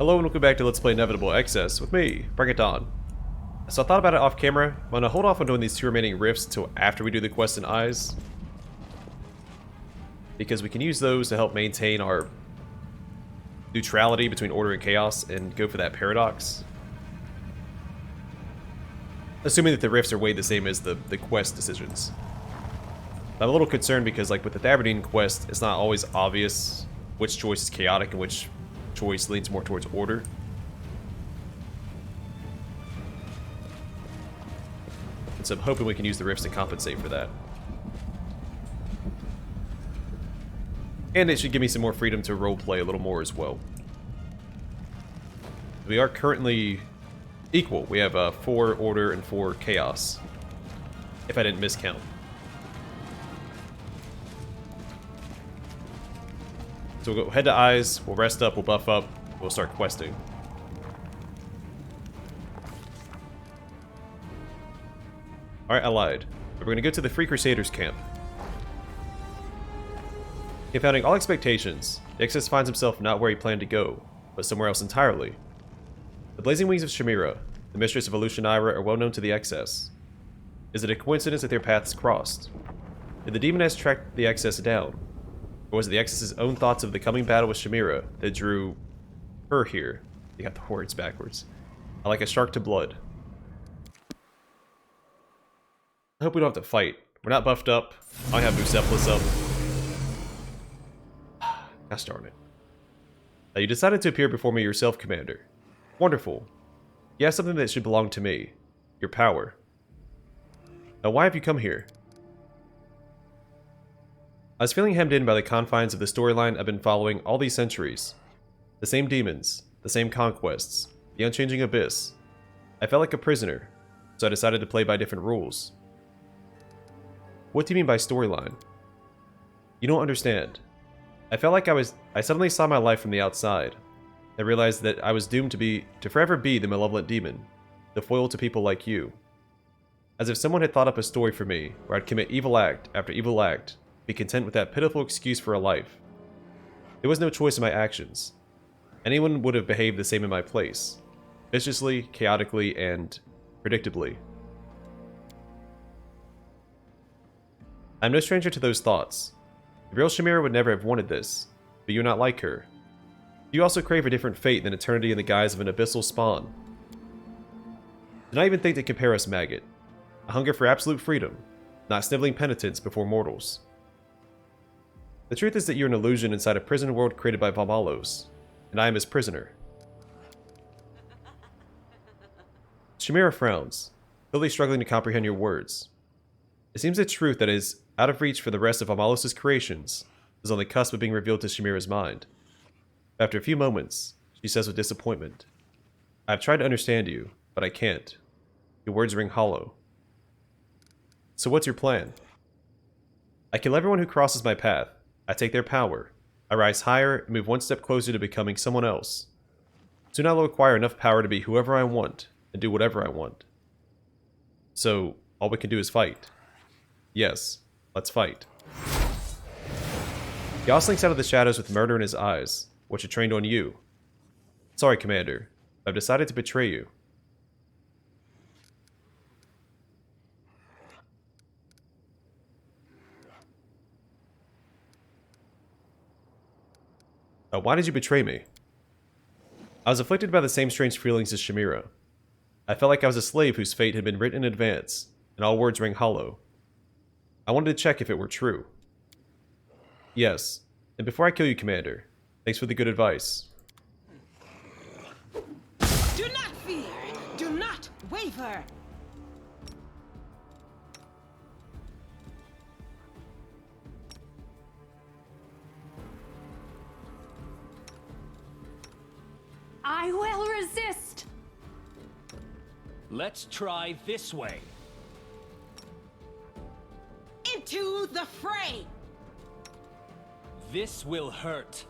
Hello and welcome back to Let's Play Inevitable Excess with me, Bring It On. So I thought about it off camera. I'm going to hold off on doing these two remaining rifts until after we do the quest in Eyes, because we can use those to help maintain our neutrality between order and chaos and go for that paradox. Assuming that the rifts are weighed the same as the quest decisions. I'm a little concerned because, like with the Aberdeen quest, it's not always obvious which choice is chaotic and which choice leans more towards order. And so I'm hoping we can use the rifts to compensate for that. And it should give me some more freedom to roleplay a little more as well. We are currently equal. We have 4 order and 4 chaos, if I didn't miscount. So we'll go head to Eyes, we'll rest up, we'll buff up, we'll start questing. Alright, I lied. We're going to go to the Free Crusaders camp. Confounding all expectations, the Excess finds himself not where he planned to go, but somewhere else entirely. The blazing wings of Shamira, the mistress of Illusionira, are well known to the Excess. Is it a coincidence that their paths crossed? Did the demoness track the Excess down? Or was it the Excess's own thoughts of the coming battle with Shamira that drew her here? You got the words backwards. I like a shark to blood. I hope we don't have to fight. We're not buffed up. I have Bucephalus up. Gosh darn it. Now you decided to appear before me yourself, Commander. Wonderful. You have something that should belong to me. Your power. Now why have you come here? I was feeling hemmed in by the confines of the storyline I've been following all these centuries. The same demons, the same conquests, the unchanging abyss. I felt like a prisoner, so I decided to play by different rules. What do you mean by storyline? You don't understand. I felt like I suddenly saw my life from the outside. I realized that I was doomed to forever be the malevolent demon, the foil to people like you. As if someone had thought up a story for me where I'd commit evil act after evil act, be content with that pitiful excuse for a life. There was no choice in my actions. Anyone would have behaved the same in my place. Viciously, chaotically, and predictably. I'm no stranger to those thoughts. The real Shamira would never have wanted this, but you're not like her. You also crave a different fate than eternity in the guise of an abyssal spawn. Do not even think to compare us, maggot. A hunger for absolute freedom, not sniveling penitence before mortals. The truth is that you're an illusion inside a prison world created by Valmallos, and I am his prisoner. Shamira frowns, clearly struggling to comprehend your words. It seems the truth that is out of reach for the rest of Valmallos' creations is on the cusp of being revealed to Shamira's mind. After a few moments, she says with disappointment, I have tried to understand you, but I can't. Your words ring hollow. So what's your plan? I kill everyone who crosses my path. I take their power. I rise higher and move one step closer to becoming someone else. Soon I will acquire enough power to be whoever I want and do whatever I want. So, all we can do is fight. Yes, let's fight. Yoss slinks out of the shadows with murder in his eyes, which are trained on you. Sorry, Commander. I've decided to betray you. Why did you betray me? I was afflicted by the same strange feelings as Shamira. I felt like I was a slave whose fate had been written in advance, and all words rang hollow. I wanted to check if it were true. Yes, and before I kill you, Commander, thanks for the good advice. Do not fear! Do not waver! I will resist! Let's try this way. Into the fray! This will hurt.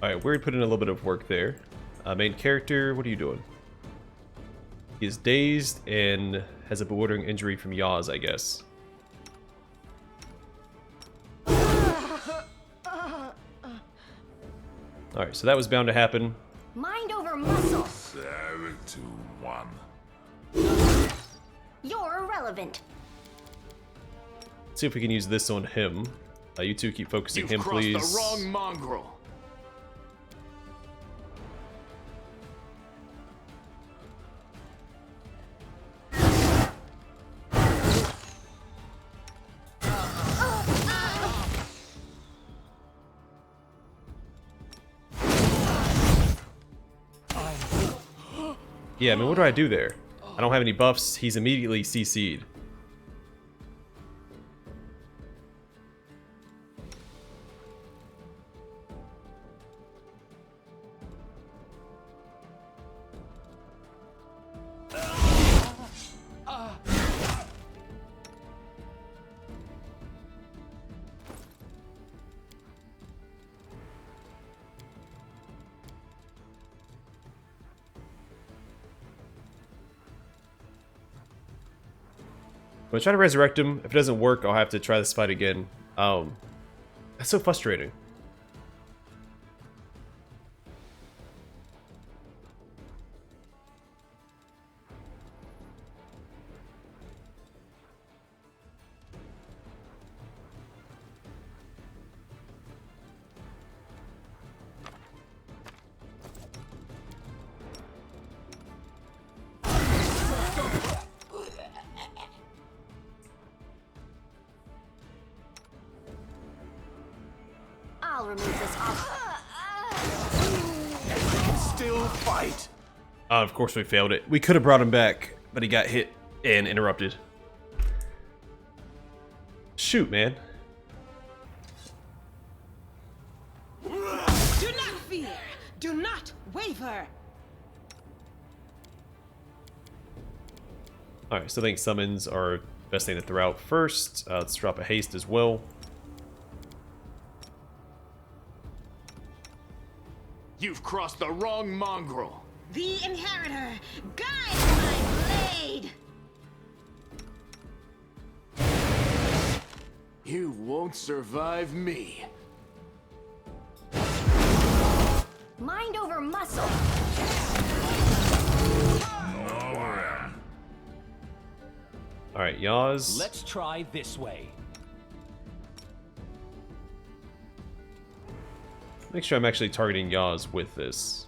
Alright, Weird put in a little bit of work there. Main character, what are you doing? He is dazed and has a bewildering injury from yaws, I guess. Alright, so that was bound to happen. Mind over muscle. 7 to 1. You're irrelevant. Let's see if we can use this on him. You two keep focusing him, please. You've crossed the wrong mongrel. Yeah, I mean, what do I do there? I don't have any buffs. He's immediately CC'd. I'm gonna try to resurrect him. If it doesn't work, I'll have to try this fight again. That's so frustrating. I'll remove this off. Still fight. Of course we failed it. We could have brought him back, but he got hit and interrupted. Shoot, man. Do not fear. Do not waver. Alright, so I think summons are best thing to throw out first. Let's drop a haste as well. You've crossed the wrong mongrel. The inheritor, guide my blade. You won't survive me. Mind over muscle. Alright, yaws. Let's try this way. Make sure I'm actually targeting yaws with this.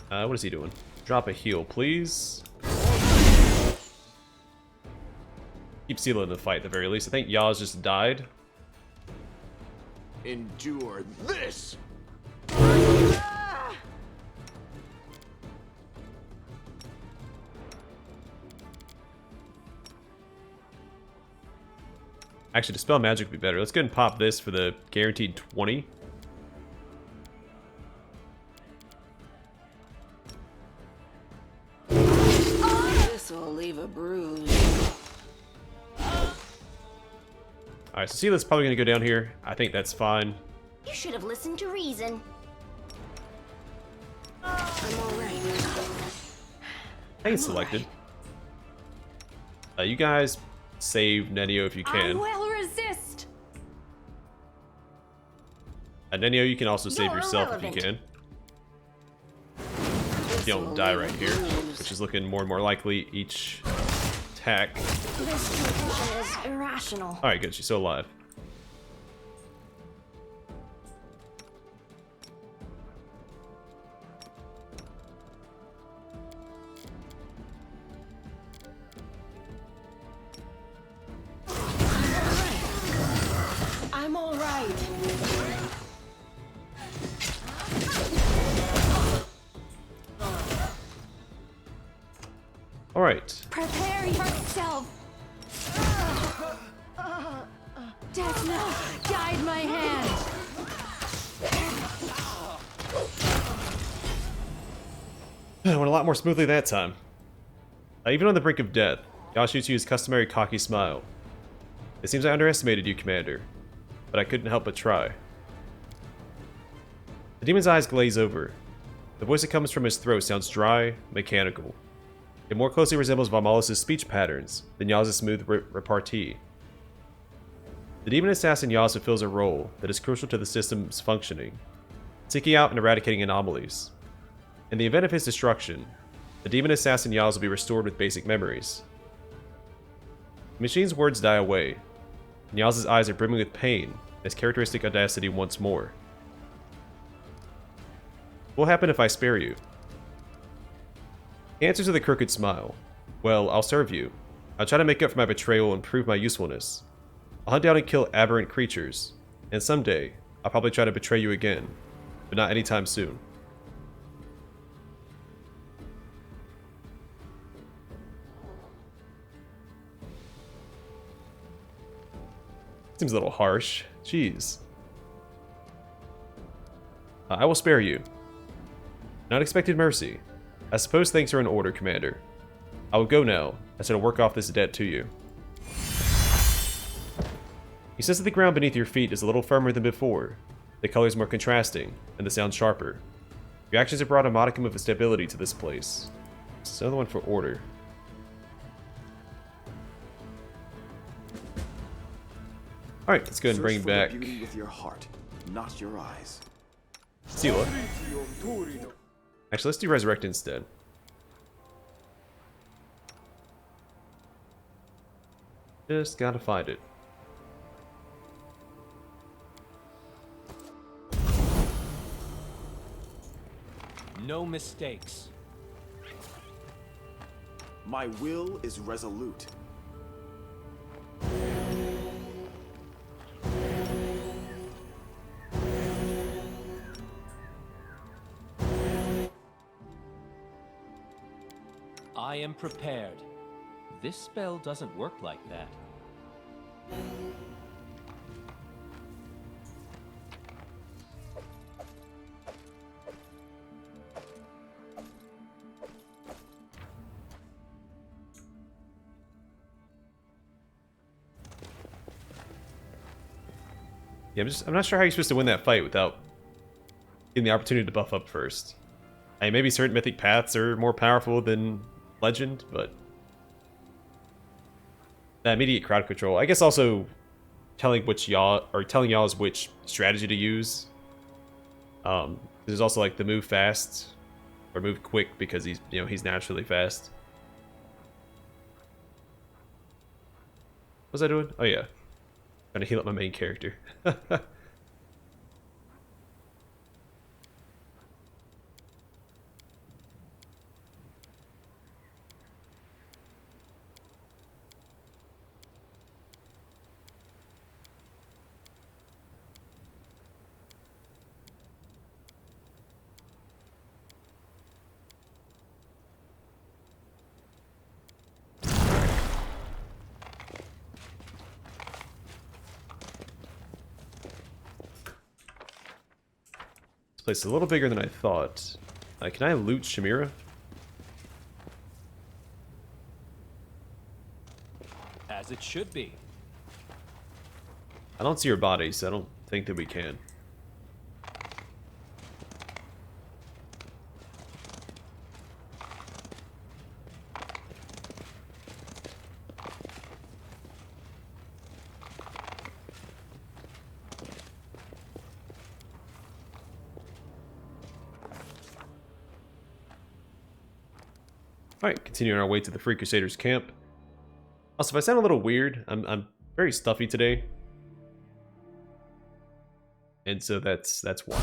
What is he doing? Drop a heal, please. Keep sealing the fight at the very least. I think yaws just died. Endure this. Actually, Dispel Magic would be better. Let's go ahead and pop this for the guaranteed 20. This will leave a bruise. Alright, so Seela's probably going to go down here. I think that's fine. You should have listened to reason. I'm alright. I think selected. You guys save Nenio if you I can. will resist. Nenio, you can also save You're yourself if you irrelevant. can. You don't die right here, which is looking more and more likely each attack. This condition is irrational. Alright, good. She's still alive. I'm alright. Alright. Prepare yourself. Death knell, guide my hand. Went a lot more smoothly that time. Even on the brink of death, Yas shoots you his customary cocky smile. It seems I underestimated you, Commander, but I couldn't help but try. The demon's eyes glaze over. The voice that comes from his throat sounds dry, mechanical. It more closely resembles Valmallos' speech patterns than Yaz's smooth repartee. The demon assassin Yaz fulfills a role that is crucial to the system's functioning, seeking out and eradicating anomalies. In the event of his destruction, the demon assassin Yaz will be restored with basic memories. The machine's words die away, and Yaz's eyes are brimming with pain, his characteristic audacity once more. What will happen if I spare you? He answers with a crooked smile. Well, I'll serve you. I'll try to make up for my betrayal and prove my usefulness. I'll hunt down and kill aberrant creatures, and someday, I'll probably try to betray you again, but not anytime soon. Seems a little harsh. Jeez. I will spare you. Not expected mercy. I suppose things are in order, Commander. I will go now, as I will work off this debt to you. He says that the ground beneath your feet is a little firmer than before, the colors more contrasting, and the sound sharper. Your actions have brought a modicum of stability to this place. This is another one for order. Alright, let's go ahead and bring back beauty with your heart, not your eyes. Sila. Actually, let's do Resurrect instead. Just gotta find it. No mistakes. My will is resolute. I am prepared. This spell doesn't work like that. Yeah, I'm not sure how you're supposed to win that fight without getting the opportunity to buff up first. I mean, maybe certain mythic paths are more powerful than legend, but that immediate crowd control. I guess also telling telling y'all which strategy to use. There's also like the move fast or move quick because he's naturally fast. What was I doing? Oh yeah. Trying to heal up my main character. Place is a little bigger than I thought. Can I loot Shamira? As it should be. I don't see her body, so I don't think that we can. Alright, continuing our way to the Free Crusaders camp. Also, if I sound a little weird, I'm very stuffy today. And so that's why.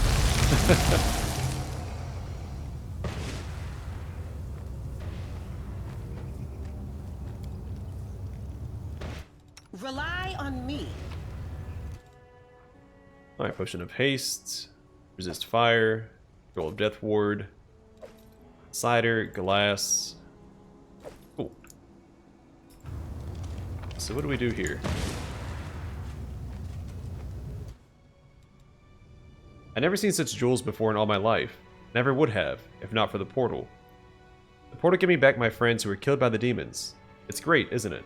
Rely on me. Alright, Potion of Haste, Resist Fire, Roll of Death Ward, Cider, Glass. Cool. So what do we do here? I've never seen such jewels before in all my life. Never would have, if not for the portal. The portal gave me back my friends who were killed by the demons. It's great, isn't it?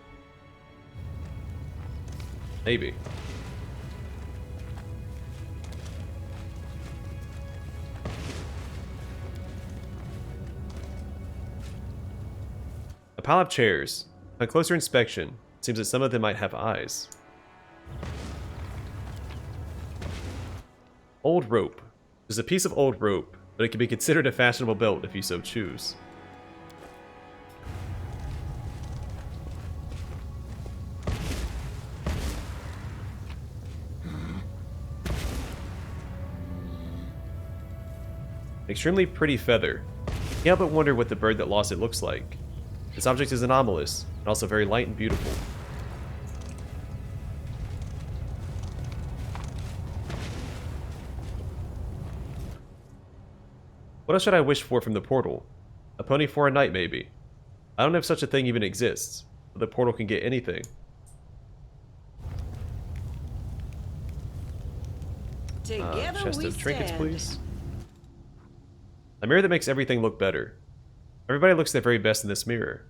Maybe. A pile of chairs. On closer inspection, it seems that some of them might have eyes. Old rope. There's a piece of old rope, but it can be considered a fashionable belt if you so choose. An extremely pretty feather. Can't help but wonder what the bird that lost it looks like. This object is anomalous, and also very light and beautiful. What else should I wish for from the portal? A pony for a knight, maybe. I don't know if such a thing even exists, but the portal can get anything. Together Chest we of trinkets, stand. please. A mirror that makes everything look better. Everybody looks their very best in this mirror.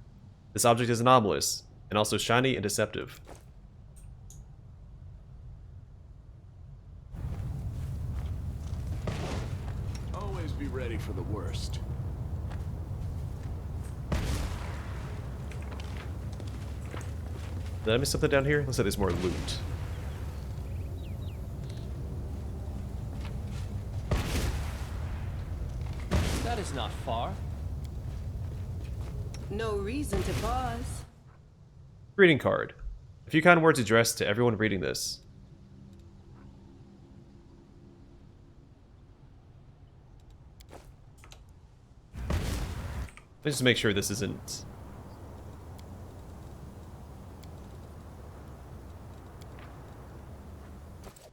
This object is anomalous, and also shiny and deceptive. Always be ready for the worst. Did I miss something down here? Looks like there's more loot. That is not far. No reason to pause. Greeting card. A few kind words addressed to everyone reading this. Let's just make sure this isn't...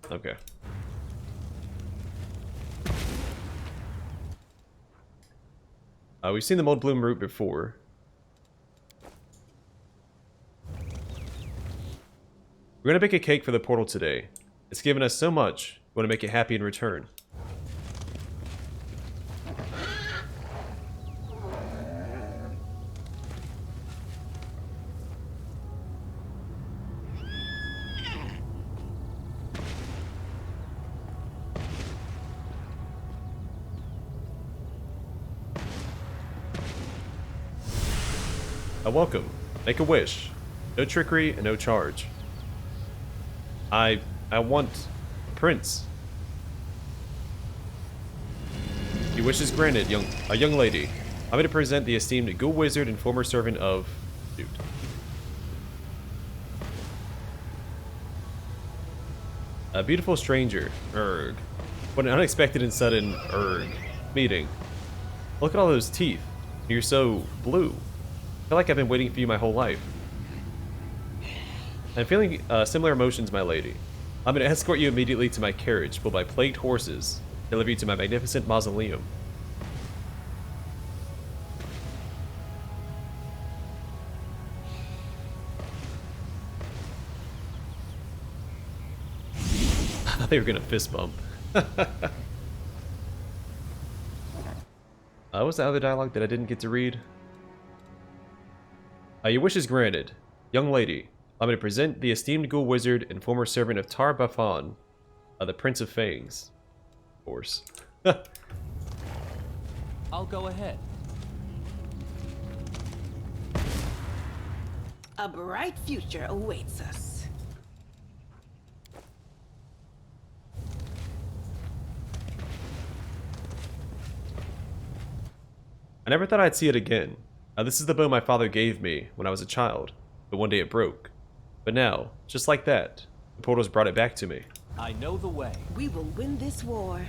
Okay. We've seen the Mold Bloom route before. We're gonna bake a cake for the portal today. It's given us so much, we want to make it happy in return. A welcome. Make a wish. No trickery and no charge. I want a prince. Your wish is granted, a young lady. I'm going to present the esteemed ghoul wizard and former servant of... Shoot. A beautiful stranger. Erg. What an unexpected and sudden meeting. Look at all those teeth. You're so blue. I feel like I've been waiting for you my whole life. I'm feeling similar emotions, my lady. I'm going to escort you immediately to my carriage, pulled by plagued horses, deliver you to my magnificent mausoleum. I thought they were going to fist bump. What was the other dialogue that I didn't get to read? Your wish is granted. Young lady, I'm going to present the esteemed ghoul wizard and former servant of Tar Bafan, the Prince of Fangs. Of course. I'll go ahead. A bright future awaits us. I never thought I'd see it again. This is the bow my father gave me when I was a child, but one day it broke. But now, just like that, the portal's brought it back to me. I know the way. We will win this war.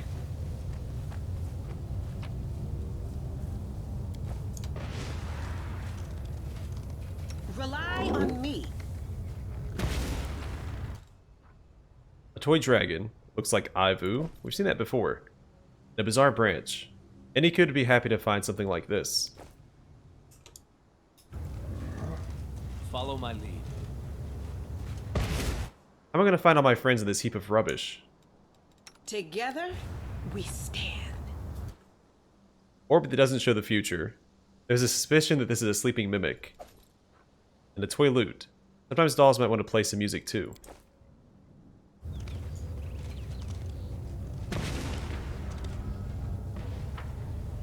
Rely on me. A toy dragon. Looks like Ivu. We've seen that before. And a bizarre branch. Any kid would be happy to find something like this. Follow my lead. How am I going to find all my friends in this heap of rubbish? Together, we stand. Orb that doesn't show the future. There's a suspicion that this is a sleeping mimic. And a toy lute. Sometimes dolls might want to play some music too.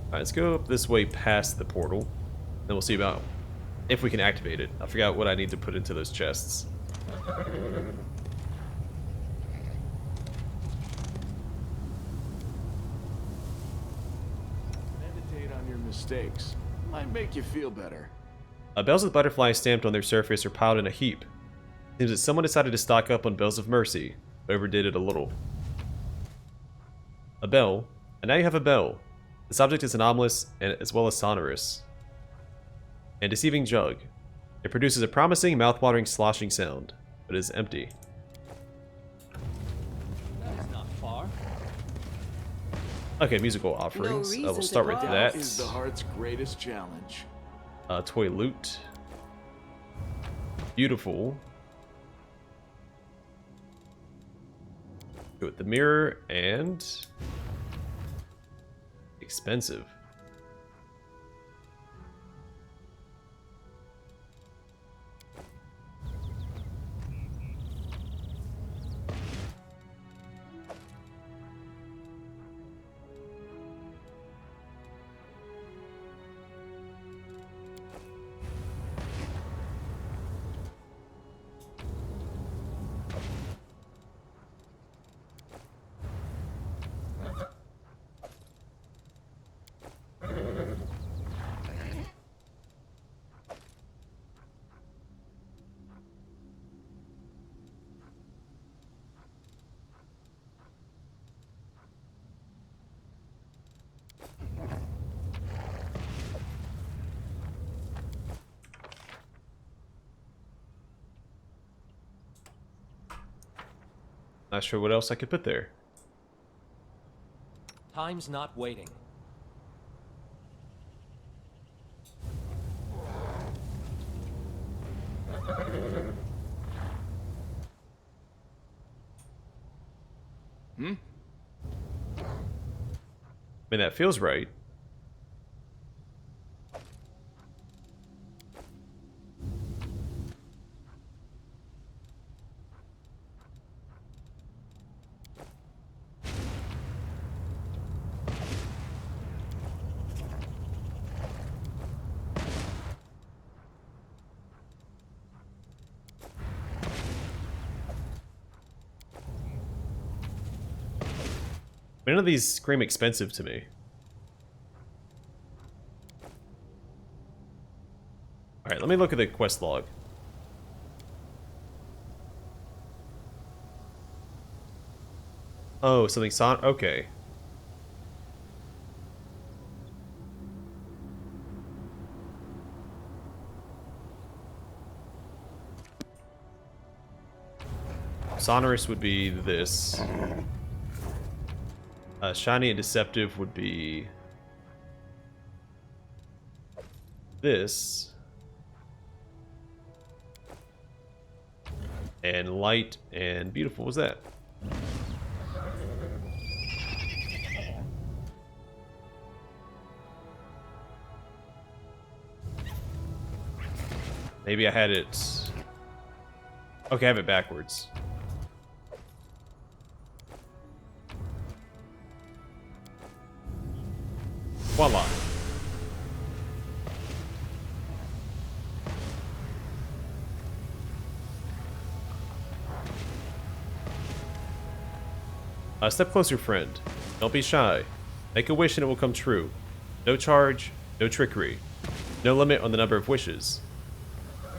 Alright, let's go up this way past the portal. Then we'll see about if we can activate it. I forgot what I need to put into those chests. Meditate on your mistakes. Might make you feel better. Bells with butterflies stamped on their surface are piled in a heap. Seems that someone decided to stock up on bells of mercy, but overdid it a little. A bell, and now you have a bell. This object is anomalous and as well as sonorous. And deceiving jug. It produces a promising, mouth-watering sloshing sound, but is empty. That's not far. Okay, musical offerings. reason We'll to start with pause. that. Is the heart's greatest challenge. Toy loot. Beautiful. Go with the mirror and expensive. Not sure what else I could put there. Time's not waiting. I mean, that feels right. None of these scream expensive to me. Alright, let me look at the quest log. Oh, something okay. Sonorous would be this. Shiny and deceptive would be this. And light and beautiful was that. Maybe I had it... Okay, I have it backwards. Voila. Step closer, friend. Don't be shy. Make a wish and it will come true. No charge, no trickery. No limit on the number of wishes.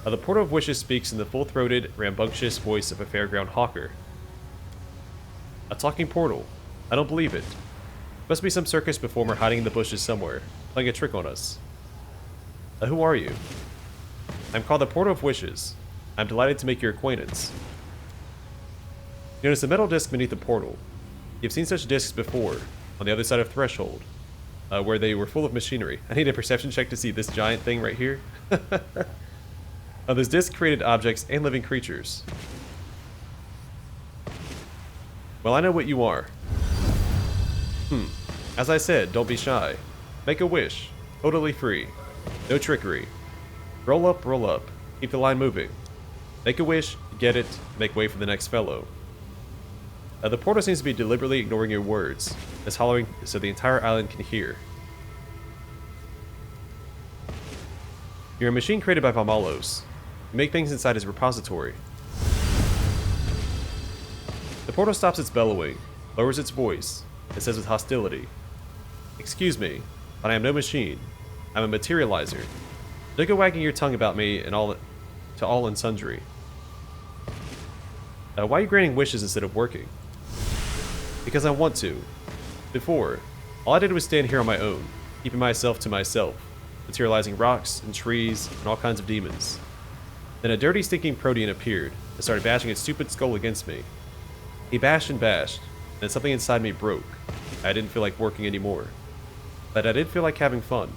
The Portal of Wishes speaks in the full-throated, rambunctious voice of a fairground hawker. A talking portal. I don't believe it. Must be some circus performer hiding in the bushes somewhere, playing a trick on us. Who are you? I'm called the Portal of Wishes. I'm delighted to make your acquaintance. You notice a metal disc beneath the portal. You've seen such discs before, on the other side of Threshold, where they were full of machinery. I need a perception check to see this giant thing right here. Those discs created objects and living creatures. Well, I know what you are. As I said, don't be shy. Make a wish. Totally free. No trickery. Roll up, roll up. Keep the line moving. Make a wish, get it, make way for the next fellow. The portal seems to be deliberately ignoring your words. It's hollering so the entire island can hear. You're a machine created by Valmallos. You make things inside his repository. The portal stops its bellowing, lowers its voice, and says with hostility, "Excuse me, but I am no machine. I'm a materializer. Don't go wagging your tongue about me and to all and sundry. Why are you granting wishes instead of working?" "Because I want to. Before, all I did was stand here on my own, keeping myself to myself, materializing rocks and trees and all kinds of demons. Then a dirty, stinking protean appeared and started bashing its stupid skull against me. He bashed, and then something inside me broke. I didn't feel like working anymore. But I did feel like having fun."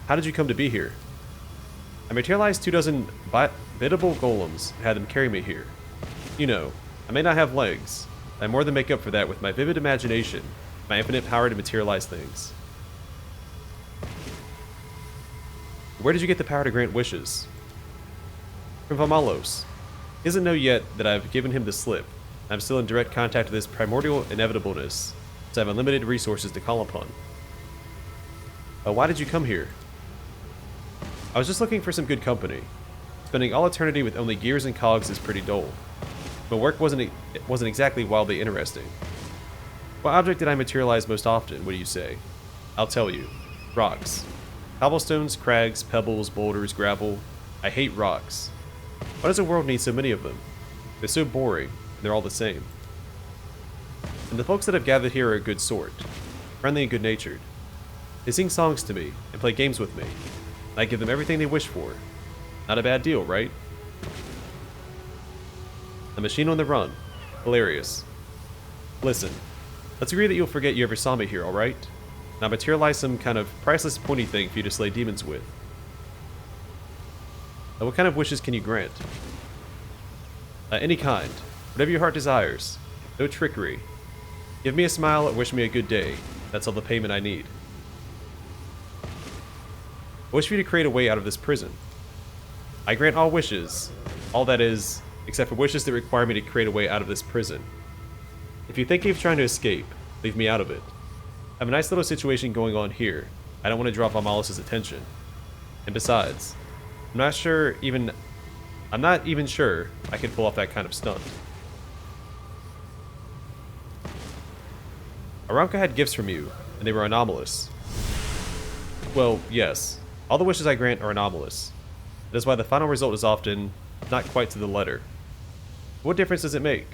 "How did you come to be here?" "I materialized 24 biddable golems and had them carry me here. You know, I may not have legs, but I more than make up for that with my vivid imagination, my infinite power to materialize things." "Where did you get the power to grant wishes?" "From Valmallos. He doesn't know yet that I've given him the slip. I'm still in direct contact with this primordial inevitableness, so I have unlimited resources to call upon." "Why did you come here?" "I was just looking for some good company. Spending all eternity with only gears and cogs is pretty dull. My work wasn't exactly wildly interesting. What object did I materialize most often, what do you say? I'll tell you. Rocks. Cobblestones, crags, pebbles, boulders, gravel. I hate rocks. Why does the world need so many of them? They're so boring, and they're all the same. And the folks that have gathered here are a good sort. Friendly and good-natured. They sing songs to me, and play games with me. And I give them everything they wish for. Not a bad deal, right? A machine on the run. Hilarious. Listen, let's agree that you'll forget you ever saw me here, alright? And I'll materialize some kind of priceless pointy thing for you to slay demons with. What kind of wishes can you grant? Any kind. Whatever your heart desires. No trickery. Give me a smile or wish me a good day. That's all the payment I need. I wish for you to create a way out of this prison. I grant all wishes. All that is, except for wishes that require me to create a way out of this prison. If you think of trying to escape, leave me out of it. I have a nice little situation going on here. I don't want to draw Valmallos' attention. And besides, I'm not even sure I can pull off that kind of stunt. Aranka had gifts from you, and they were anomalous. Well, yes. All the wishes I grant are anomalous. That is why the final result is often not quite to the letter. What difference does it make?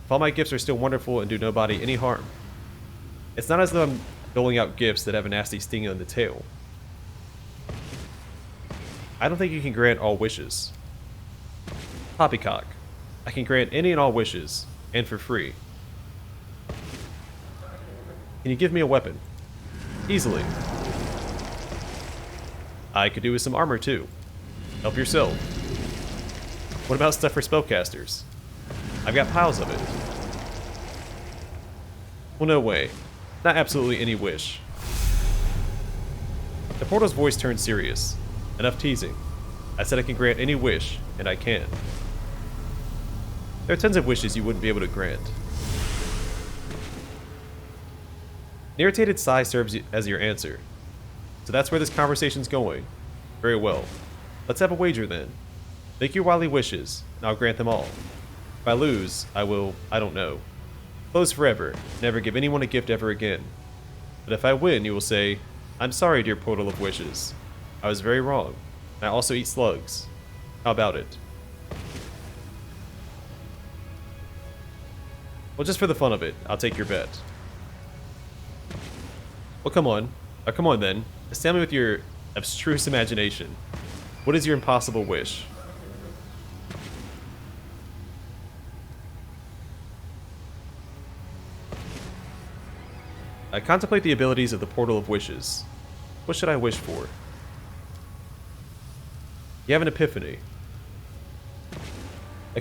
If all my gifts are still wonderful and do nobody any harm. It's not as though I'm doling out gifts that have a nasty sting on the tail. I don't think you can grant all wishes. Poppycock. I can grant any and all wishes, and for free. Can you give me a weapon? Easily. I could do with some armor too. Help yourself. What about stuff for spellcasters? I've got piles of it. Well, no way. Not absolutely any wish. The portal's voice turned serious. Enough teasing. I said I can grant any wish, and I can. There are tons of wishes you wouldn't be able to grant. An irritated sigh serves as your answer. So that's where this conversation's going. Very well. Let's have a wager then. Make your wily wishes, and I'll grant them all. If I lose, I don't know. Close forever, never give anyone a gift ever again. But if I win, you will say, I'm sorry, dear portal of wishes. I was very wrong. And I also eat slugs. How about it? Well, just for the fun of it, I'll take your bet. Well, come on. Come on then. Astound me with your abstruse imagination. What is your impossible wish? I contemplate the abilities of the Portal of Wishes. What should I wish for? You have an epiphany.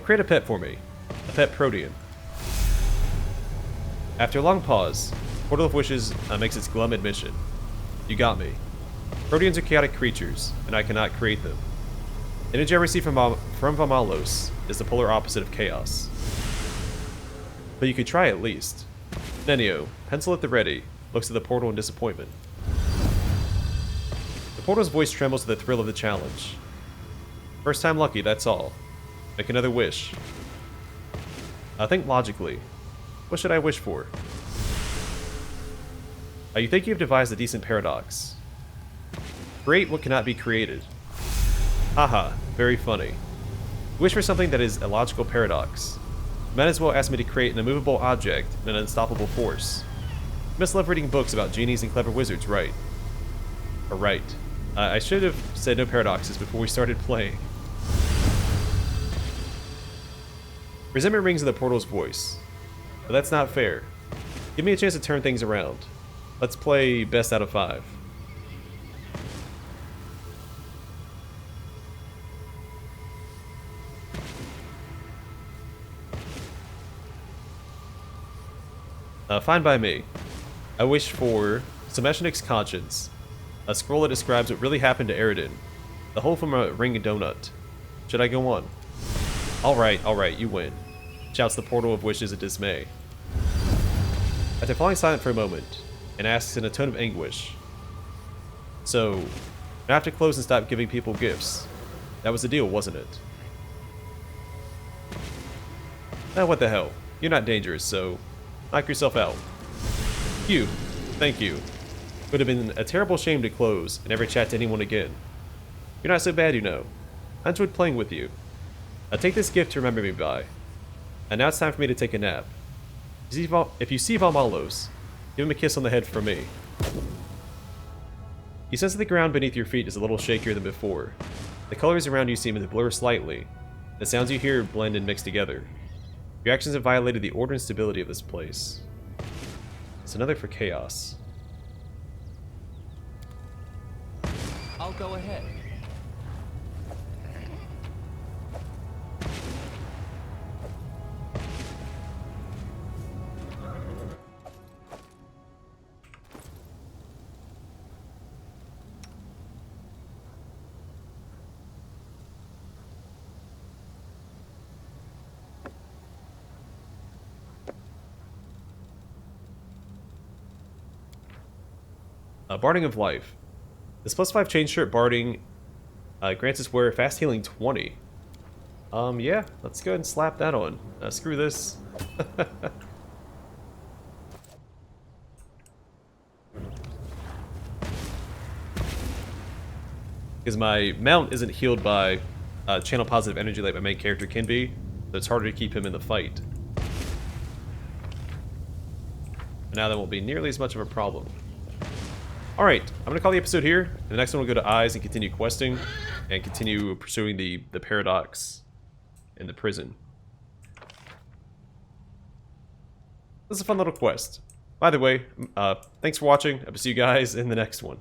Create a pet for me. A pet protean. After a long pause, Portal of Wishes makes its glum admission. You got me. Proteans are chaotic creatures, and I cannot create them. The energy I receive from Valmallos is the polar opposite of chaos. But you could try at least. Nenio, pencil at the ready, looks at the portal in disappointment. The portal's voice trembles with the thrill of the challenge. First time lucky, that's all. Make another wish. Think logically. What should I wish for? You think you've devised a decent paradox. Create what cannot be created. Haha, very funny. Wish for something that is a logical paradox. You might as well ask me to create an immovable object and an unstoppable force. You must love reading books about genies and clever wizards, right? Or right. I should have said no paradoxes before we started playing. Resentment rings in the portal's voice. But that's not fair. Give me a chance to turn things around. Let's play best out of 5. Fine by me. I wish for Semeshnik's conscience, a scroll that describes what really happened to Eridan, the whole from a ring donut. Should I go on? Alright, you win, shouts the portal of wishes in dismay. After falling silent for a moment, and asks in a tone of anguish, so, I have to close and stop giving people gifts. That was the deal, wasn't it? Now what the hell, you're not dangerous, so knock yourself out. Phew, thank you. Would have been a terrible shame to close and never chat to anyone again. You're not so bad, you know. I enjoyed playing with you. Now take this gift to remember me by. And now it's time for me to take a nap. If you see Valmallos, give him a kiss on the head from me. You sense that the ground beneath your feet is a little shakier than before. The colors around you seem to blur slightly. The sounds you hear blend and mix together. Your actions have violated the order and stability of this place. It's another for chaos. I'll go ahead. Barding of Life. This +5 chain shirt barding grants us wear fast healing 20. Yeah, let's go ahead and slap that on. Screw this. Because my mount isn't healed by channel positive energy like my main character can be, so it's harder to keep him in the fight. But now that won't be nearly as much of a problem. Alright, I'm going to call the episode here. The next one we'll go to Eyes and continue questing, and continue pursuing the paradox in the prison. This is a fun little quest. By the way, thanks for watching. I will see you guys in the next one.